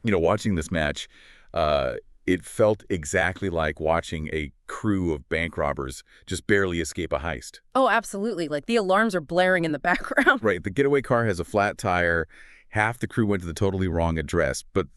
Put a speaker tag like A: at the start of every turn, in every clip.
A: Watching this match, it felt exactly like watching a crew of bank robbers just barely escape a heist.
B: Oh, absolutely. Like the alarms are blaring in the background.
A: Right, the getaway car has a flat tire. Half the crew went to the totally wrong address, but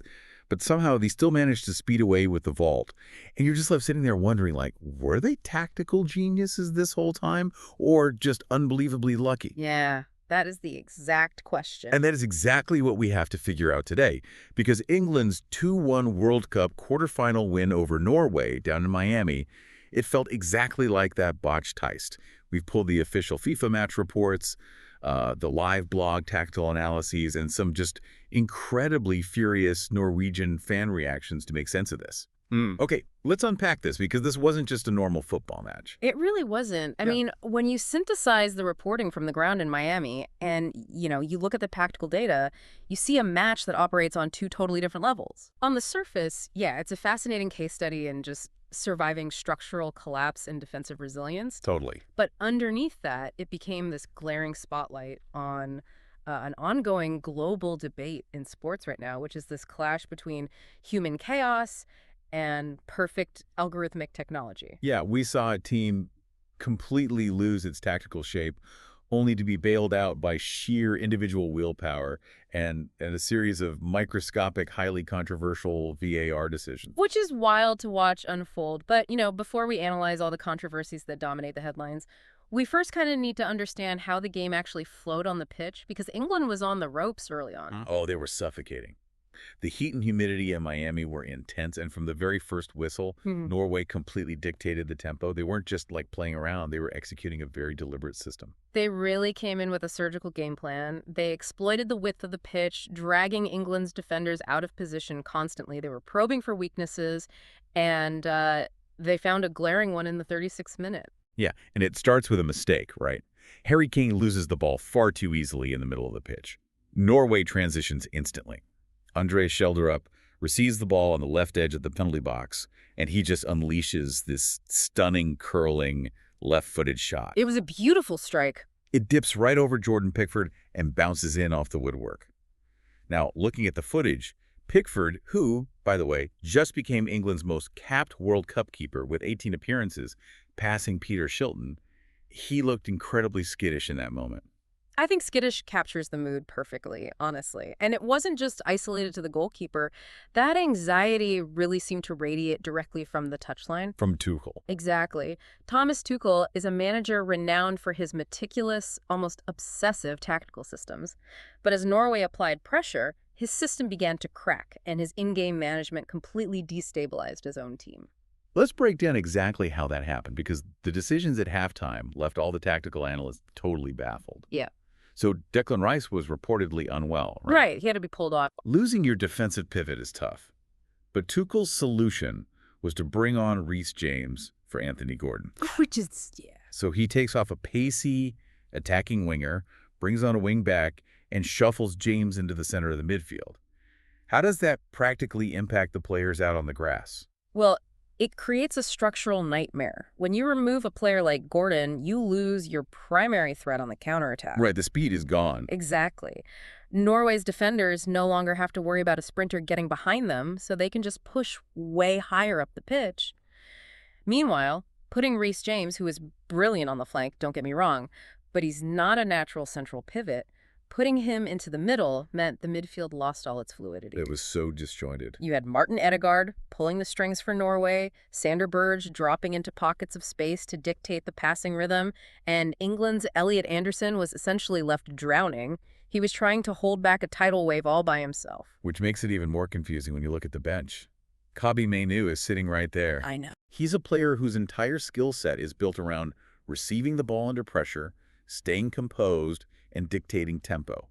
A: somehow they still managed to speed away with the vault. And you're just left sitting there wondering, like, were they tactical geniuses this whole time or just unbelievably lucky?
B: Yeah, that is the exact question.
A: And that is exactly what we have to figure out today, because England's 2-1 World Cup quarterfinal win over Norway down in Miami, it felt exactly like that botched heist. We've pulled the official FIFA match reports, the live blog tactical analyses, and some just incredibly furious Norwegian fan reactions to make sense of this. Okay, let's unpack this, because this wasn't just a normal football match.
B: It really wasn't. I mean, when you synthesize the reporting from the ground in Miami and, you look at the tactical data, you see a match that operates on two totally different levels. On the surface, yeah, it's a fascinating case study in just surviving structural collapse and defensive resilience.
A: Totally.
B: But underneath that, it became this glaring spotlight on an ongoing global debate in sports right now, which is this clash between human chaos and perfect algorithmic technology.
A: Yeah, we saw a team completely lose its tactical shape, only to be bailed out by sheer individual willpower and a series of microscopic, highly controversial VAR decisions.
B: Which is wild to watch unfold. But, before we analyze all the controversies that dominate the headlines, we first kind of need to understand how the game actually flowed on the pitch, because England was on the ropes early on.
A: Oh, they were suffocating. The heat and humidity in Miami were intense, and from the very first whistle, Norway completely dictated the tempo. They weren't just like playing around, they were executing a very deliberate system.
B: They really came in with a surgical game plan. They exploited the width of the pitch, dragging England's defenders out of position constantly. They were probing for weaknesses, and they found a glaring one in the 36th minute.
A: Yeah, and it starts with a mistake, right? Harry Kane loses the ball far too easily in the middle of the pitch. Norway transitions instantly. Andre Schelderup receives the ball on the left edge of the penalty box, and he just unleashes this stunning, curling, left-footed shot.
B: It was a beautiful strike.
A: It dips right over Jordan Pickford and bounces in off the woodwork. Now, looking at the footage, Pickford, who, by the way, just became England's most capped World Cup keeper with 18 appearances, passing Peter Shilton, he looked incredibly skittish in that moment.
B: I think skittish captures the mood perfectly, honestly. And it wasn't just isolated to the goalkeeper. That anxiety really seemed to radiate directly from the touchline.
A: From Tuchel.
B: Exactly. Thomas Tuchel is a manager renowned for his meticulous, almost obsessive tactical systems. But as Norway applied pressure, his system began to crack, and his in-game management completely destabilized his own team.
A: Let's break down exactly how that happened, because the decisions at halftime left all the tactical analysts totally baffled.
B: Yeah.
A: So Declan Rice was reportedly unwell, right?
B: Right, he had to be pulled off.
A: Losing your defensive pivot is tough. But Tuchel's solution was to bring on Reece James for Anthony Gordon.
B: Which is, yeah.
A: So he takes off a pacey, attacking winger, brings on a wing back, and shuffles James into the center of the midfield. How does that practically impact the players out on the grass?
B: Well, it creates a structural nightmare. When you remove a player like Gordon, you lose your primary threat on the counterattack.
A: Right, the speed is gone.
B: Exactly. Norway's defenders no longer have to worry about a sprinter getting behind them, so they can just push way higher up the pitch. Meanwhile, putting Reece James, who is brilliant on the flank, don't get me wrong, but he's not a natural central pivot, putting him into the middle meant the midfield lost all its fluidity.
A: It was so disjointed.
B: You had Martin Ødegaard pulling the strings for Norway, Sander Berge dropping into pockets of space to dictate the passing rhythm, and England's Elliot Anderson was essentially left drowning. He was trying to hold back a tidal wave all by himself.
A: Which makes it even more confusing when you look at the bench. Kobbie Mainoo is sitting right there.
B: I know.
A: He's a player whose entire skill set is built around receiving the ball under pressure, staying composed, and dictating tempo.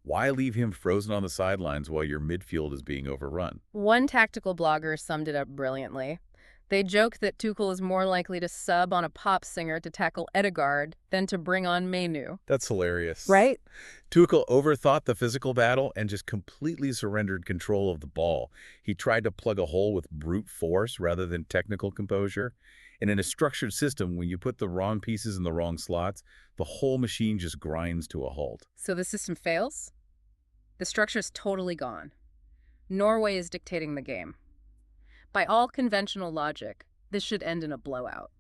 A: Why leave him frozen on the sidelines while your midfield is being overrun?
B: One tactical blogger summed it up brilliantly. They joke that Tuchel is more likely to sub on a pop singer to tackle Ødegaard than to bring on Mainoo.
A: That's hilarious.
B: Right?
A: Tuchel overthought the physical battle and just completely surrendered control of the ball. He tried to plug a hole with brute force rather than technical composure. And in a structured system, when you put the wrong pieces in the wrong slots, the whole machine just grinds to a halt.
B: So the system fails? The structure's totally gone. Norway is dictating the game. By all conventional logic, this should end in a blowout.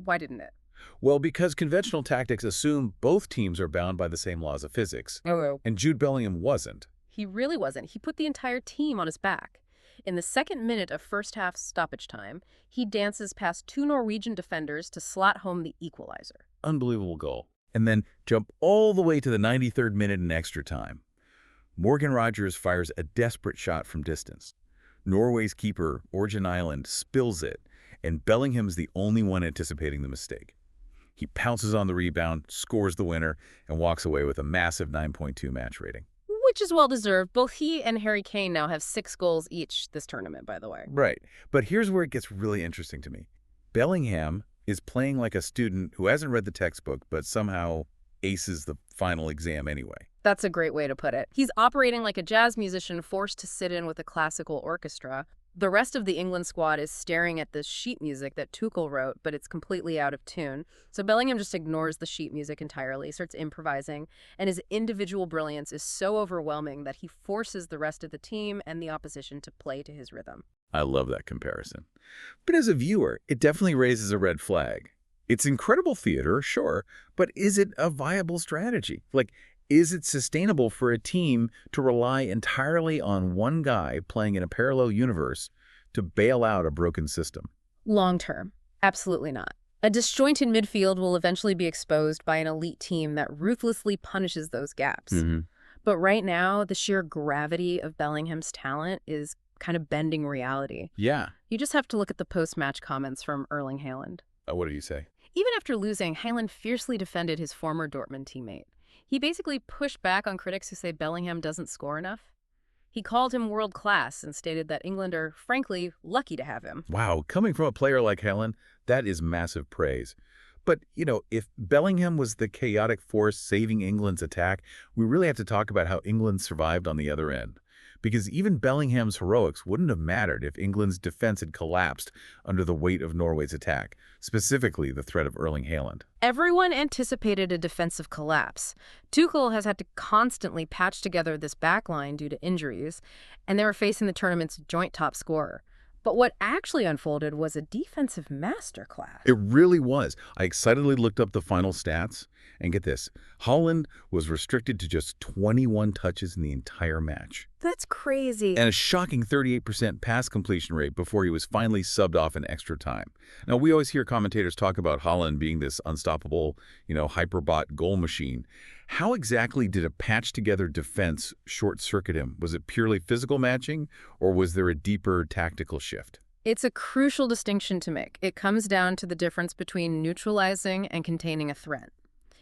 B: Why didn't it?
A: Well, because conventional tactics assume both teams are bound by the same laws of physics.
B: Oh.
A: And Jude Bellingham wasn't.
B: He really wasn't. He put the entire team on his back. In the second minute of first-half stoppage time, he dances past two Norwegian defenders to slot home the equalizer.
A: Unbelievable goal. And then jump all the way to the 93rd minute in extra time. Morgan Rogers fires a desperate shot from distance. Norway's keeper, Orjan Island, spills it, and Bellingham's the only one anticipating the mistake. He pounces on the rebound, scores the winner, and walks away with a massive 9.2 match rating.
B: Which is well-deserved. Both he and Harry Kane now have 6 goals each this tournament, by the way.
A: Right. But here's where it gets really interesting to me. Bellingham is playing like a student who hasn't read the textbook, but somehow aces the final exam anyway.
B: That's a great way to put it. He's operating like a jazz musician forced to sit in with a classical orchestra. The rest of the England squad is staring at the sheet music that Tuchel wrote, but it's completely out of tune. So Bellingham just ignores the sheet music entirely, starts improvising, and his individual brilliance is so overwhelming that he forces the rest of the team and the opposition to play to his rhythm.
A: I love that comparison. But as a viewer, it definitely raises a red flag. It's incredible theater, sure, but is it a viable strategy? Like, is it sustainable for a team to rely entirely on one guy playing in a parallel universe to bail out a broken system?
B: Long term, absolutely not. A disjointed midfield will eventually be exposed by an elite team that ruthlessly punishes those gaps. But right now, the sheer gravity of Bellingham's talent is kind of bending reality.
A: Yeah.
B: You just have to look at the post-match comments from Erling Haaland.
A: What did he say?
B: Even after losing, Haaland fiercely defended his former Dortmund teammate. He basically pushed back on critics who say Bellingham doesn't score enough. He called him world-class and stated that England are, frankly, lucky to have him.
A: Wow, coming from a player like Haaland, that is massive praise. But, you know, if Bellingham was the chaotic force saving England's attack, we really have to talk about how England survived on the other end. Because even Bellingham's heroics wouldn't have mattered if England's defense had collapsed under the weight of Norway's attack, specifically the threat of Erling Haaland.
B: Everyone anticipated a defensive collapse. Tuchel has had to constantly patch together this backline due to injuries, and they were facing the tournament's joint top scorer. But what actually unfolded was a defensive masterclass.
A: It really was. I excitedly looked up the final stats, and get this, Haaland was restricted to just 21 touches in the entire match.
B: That's crazy.
A: And a shocking 38% pass completion rate before he was finally subbed off in extra time. Now, we always hear commentators talk about Haaland being this unstoppable, hyperbot goal machine. How exactly did a patched-together defense short-circuit him? Was it purely physical matching, or was there a deeper tactical shift?
B: It's a crucial distinction to make. It comes down to the difference between neutralizing and containing a threat.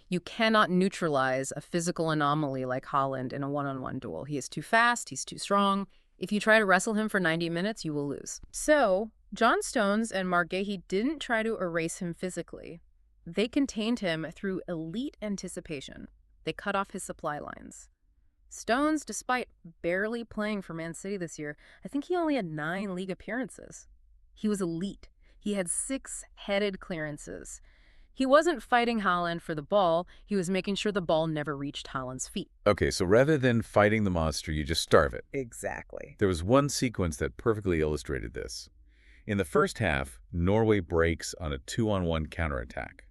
B: You cannot neutralize a physical anomaly like Haaland in a one-on-one duel. He is too fast, he's too strong. If you try to wrestle him for 90 minutes, you will lose. So, John Stones and Mark Gahey didn't try to erase him physically. They contained him through elite anticipation. They cut off his supply lines. Stones, despite barely playing for Man City this year, I think he only had 9 league appearances. He was elite. He had 6 headed clearances. He wasn't fighting Haaland for the ball, he was making sure the ball never reached Haaland's feet.
A: Okay, so rather than fighting the monster, you just starve it.
B: Exactly.
A: There was one sequence that perfectly illustrated this. In the first half, Norway breaks on a 2-on-1 counterattack.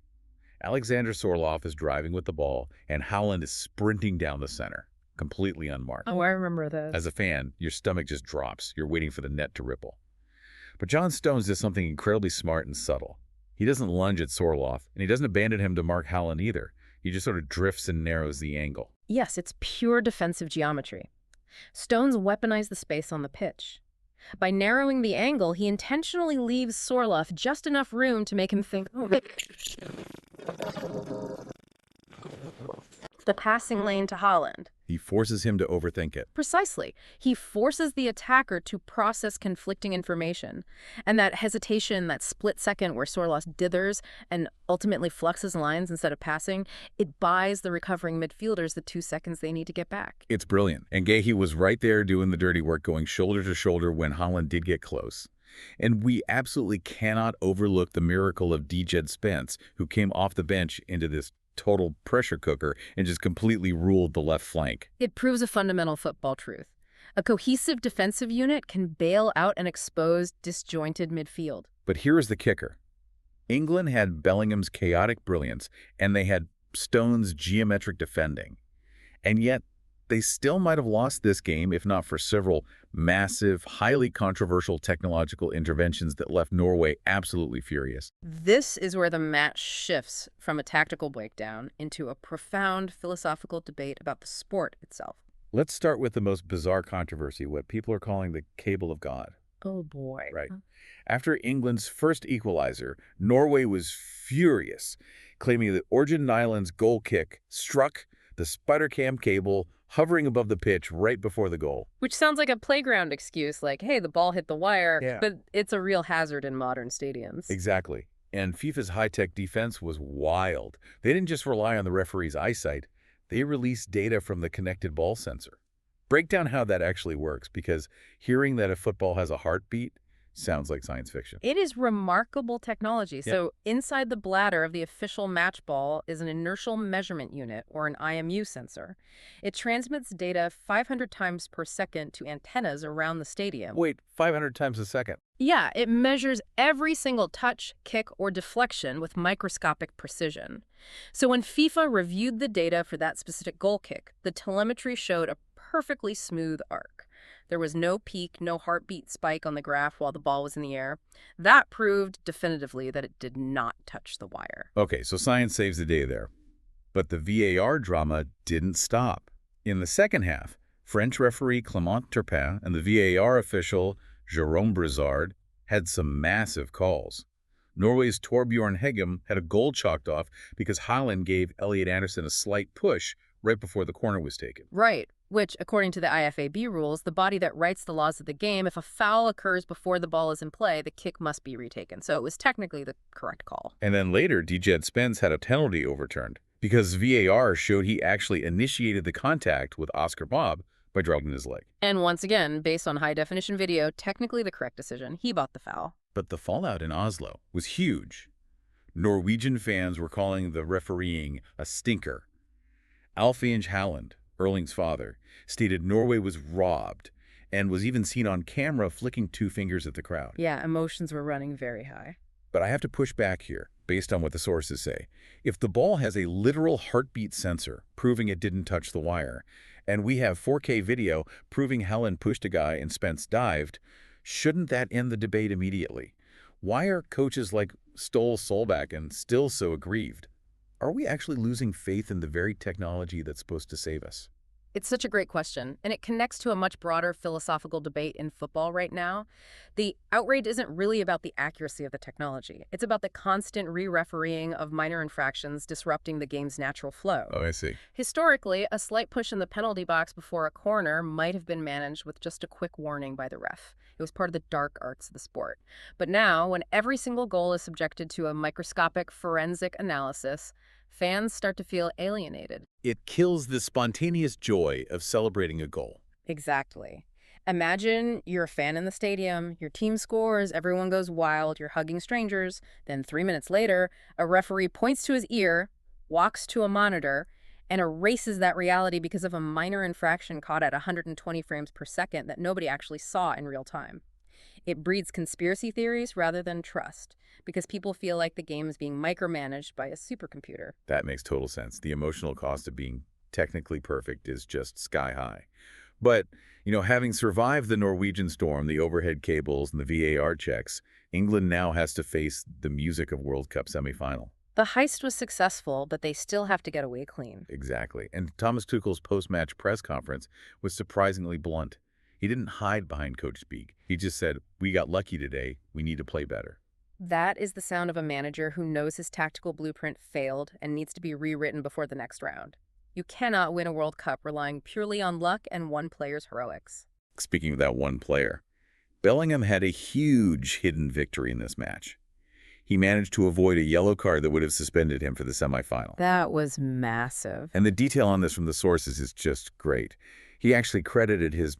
A: Alexander Sorloth is driving with the ball, and Haaland is sprinting down the center, completely unmarked.
B: Oh, I remember this.
A: As a fan, your stomach just drops. You're waiting for the net to ripple. But John Stones does something incredibly smart and subtle. He doesn't lunge at Sorloth, and he doesn't abandon him to mark Haaland either. He just sort of drifts and narrows the angle.
B: Yes, it's pure defensive geometry. Stones weaponized the space on the pitch. By narrowing the angle, he intentionally leaves Sorloth just enough room to make him think, the passing lane to Haaland.
A: He forces him to overthink it.
B: Precisely. He forces the attacker to process conflicting information. And that hesitation, that split second where Sorloth dithers and ultimately fluxes lines instead of passing, it buys the recovering midfielders the 2 seconds they need to get back.
A: It's brilliant. And Gahey was right there doing the dirty work, going shoulder to shoulder when Haaland did get close. And we absolutely cannot overlook the miracle of Djed Spence, who came off the bench into this total pressure cooker and just completely ruled the left flank.
B: It proves a fundamental football truth. A cohesive defensive unit can bail out an exposed, disjointed midfield.
A: But here is the kicker. England had Bellingham's chaotic brilliance, and they had Stone's geometric defending. And yet, they still might have lost this game if not for several massive, highly controversial technological interventions that left Norway absolutely furious.
B: This is where the match shifts from a tactical breakdown into a profound philosophical debate about the sport itself.
A: Let's start with the most bizarre controversy, what people are calling the Cable of God.
B: Oh, boy.
A: Right. After England's first equalizer, Norway was furious, claiming that Orjan Nyland's goal kick struck the spider cam cable hovering above the pitch right before the goal.
B: Which sounds like a playground excuse, like, hey, the ball hit the wire,
A: Yeah.
B: but it's a real hazard in modern stadiums.
A: Exactly. And FIFA's high-tech defense was wild. They didn't just rely on the referee's eyesight. They released data from the connected ball sensor. Break down how that actually works, because hearing that a football has a heartbeat sounds like science fiction.
B: It is remarkable technology. So inside the bladder of the official match ball is an inertial measurement unit, or an IMU sensor. It transmits data 500 times per second to antennas around the stadium.
A: Wait, 500 times a second?
B: Yeah, it measures every single touch, kick, or deflection with microscopic precision. So when FIFA reviewed the data for that specific goal kick, the telemetry showed a perfectly smooth arc. There was no peak, no heartbeat spike on the graph while the ball was in the air. That proved definitively that it did not touch the wire.
A: Okay, so science saves the day there. But the VAR drama didn't stop. In the second half, French referee Clément Turpin and the VAR official Jérôme Brizard had some massive calls. Norway's Torbjorn Hegem had a goal chalked off because Haaland gave Elliot Anderson a slight push right before the corner was taken.
B: Right, which, according to the IFAB rules, the body that writes the laws of the game, if a foul occurs before the ball is in play, the kick must be retaken. So it was technically the correct call.
A: And then later, Djed Spence had a penalty overturned because VAR showed he actually initiated the contact with Oscar Bob by dragging his leg.
B: And once again, based on high-definition video, technically the correct decision. He bought the foul.
A: But the fallout in Oslo was huge. Norwegian fans were calling the refereeing a stinker. Alf-Inge Haaland, Erling's father, stated Norway was robbed and was even seen on camera flicking two fingers at the crowd.
B: Yeah, emotions were running very high.
A: But I have to push back here, based on what the sources say. If the ball has a literal heartbeat sensor proving it didn't touch the wire, and we have 4K video proving Haaland pushed a guy and Spence dived, shouldn't that end the debate immediately? Why are coaches like Ståle Solbakken still so aggrieved? Are we actually losing faith in the very technology that's supposed to save us?
B: It's such a great question, and it connects to a much broader philosophical debate in football right now. The outrage isn't really about the accuracy of the technology. It's about the constant re-refereeing of minor infractions disrupting the game's natural flow.
A: Oh, I see.
B: Historically, a slight push in the penalty box before a corner might have been managed with just a quick warning by the ref. It was part of the dark arts of the sport. But now, when every single goal is subjected to a microscopic forensic analysis, fans start to feel alienated.
A: It kills the spontaneous joy of celebrating a goal.
B: Exactly. Imagine you're a fan in the stadium, your team scores, everyone goes wild, you're hugging strangers. Then 3 minutes later, a referee points to his ear, walks to a monitor, and erases that reality because of a minor infraction caught at 120 frames per second that nobody actually saw in real time. It breeds conspiracy theories rather than trust, because people feel like the game is being micromanaged by a supercomputer.
A: That makes total sense. The emotional cost of being technically perfect is just sky high. But, having survived the Norwegian storm, the overhead cables, and the VAR checks, England now has to face the music of World Cup semifinal.
B: The heist was successful, but they still have to get away clean.
A: Exactly. And Thomas Tuchel's post-match press conference was surprisingly blunt. He didn't hide behind coach speak. He just said, "We got lucky today. We need to play better."
B: That is the sound of a manager who knows his tactical blueprint failed and needs to be rewritten before the next round. You cannot win a World Cup relying purely on luck and one player's heroics.
A: Speaking of that one player, Bellingham had a huge hidden victory in this match. He managed to avoid a yellow card that would have suspended him for the semifinal.
B: That was massive.
A: And the detail on this from the sources is just great. He actually credited his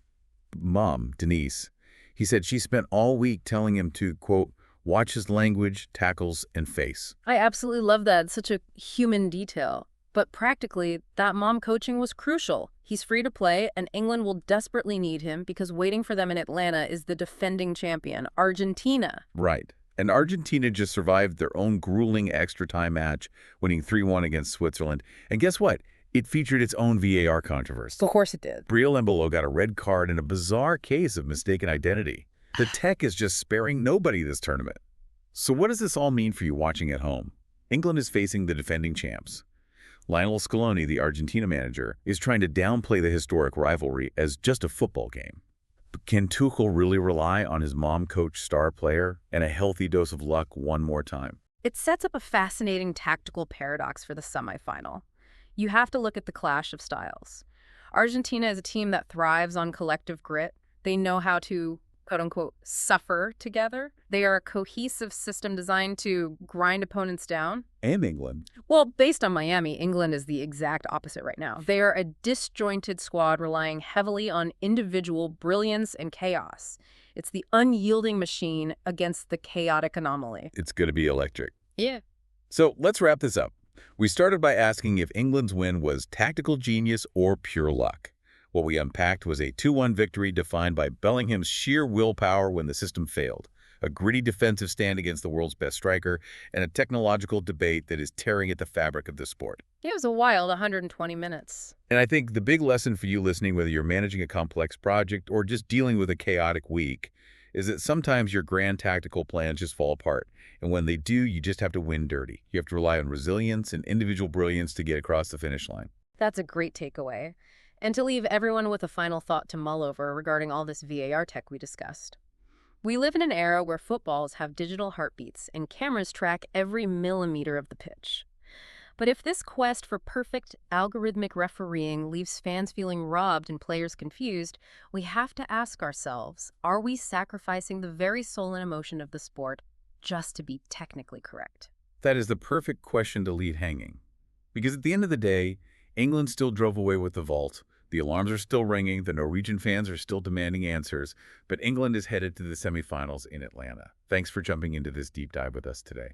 A: mom, Denise. He said she spent all week telling him to, quote, watch his language, tackles, and face.
B: I absolutely love that. It's such a human detail. But practically, that mom coaching was crucial. He's free to play, and England will desperately need him because waiting for them in Atlanta is the defending champion, Argentina.
A: Right. And Argentina just survived their own grueling extra-time match, winning 3-1 against Switzerland. And guess what? It featured its own VAR controversy.
B: Of course it did.
A: Brielle Embolo got a red card in a bizarre case of mistaken identity. The tech is just sparing nobody this tournament. So what does this all mean for you watching at home? England is facing the defending champs. Lionel Scaloni, the Argentina manager, is trying to downplay the historic rivalry as just a football game. But can Tuchel really rely on his mom-coach star player and a healthy dose of luck one more time?
B: It sets up a fascinating tactical paradox for the semifinal. You have to look at the clash of styles. Argentina is a team that thrives on collective grit. They know how to, quote-unquote, suffer together. They are a cohesive system designed to grind opponents down.
A: And England.
B: Well, based on Miami, England is the exact opposite right now. They are a disjointed squad relying heavily on individual brilliance and chaos. It's the unyielding machine against the chaotic anomaly.
A: It's going to be electric.
B: Yeah.
A: So let's wrap this up. We started by asking if England's win was tactical genius or pure luck. What we unpacked was a 2-1 victory defined by Bellingham's sheer willpower when the system failed, a gritty defensive stand against the world's best striker, and a technological debate that is tearing at the fabric of the sport.
B: It was a wild 120 minutes.
A: And I think the big lesson for you listening, whether you're managing a complex project or just dealing with a chaotic week, is that sometimes your grand tactical plans just fall apart. And when they do, you just have to win dirty. You have to rely on resilience and individual brilliance to get across the finish line.
B: That's a great takeaway. And to leave everyone with a final thought to mull over regarding all this VAR tech we discussed. We live in an era where footballs have digital heartbeats and cameras track every millimeter of the pitch. But if this quest for perfect algorithmic refereeing leaves fans feeling robbed and players confused, we have to ask ourselves, are we sacrificing the very soul and emotion of the sport just to be technically correct?
A: That is the perfect question to leave hanging. Because at the end of the day, England still drove away with the vault. The alarms are still ringing. The Norwegian fans are still demanding answers. But England is headed to the semifinals in Atlanta. Thanks for jumping into this deep dive with us today.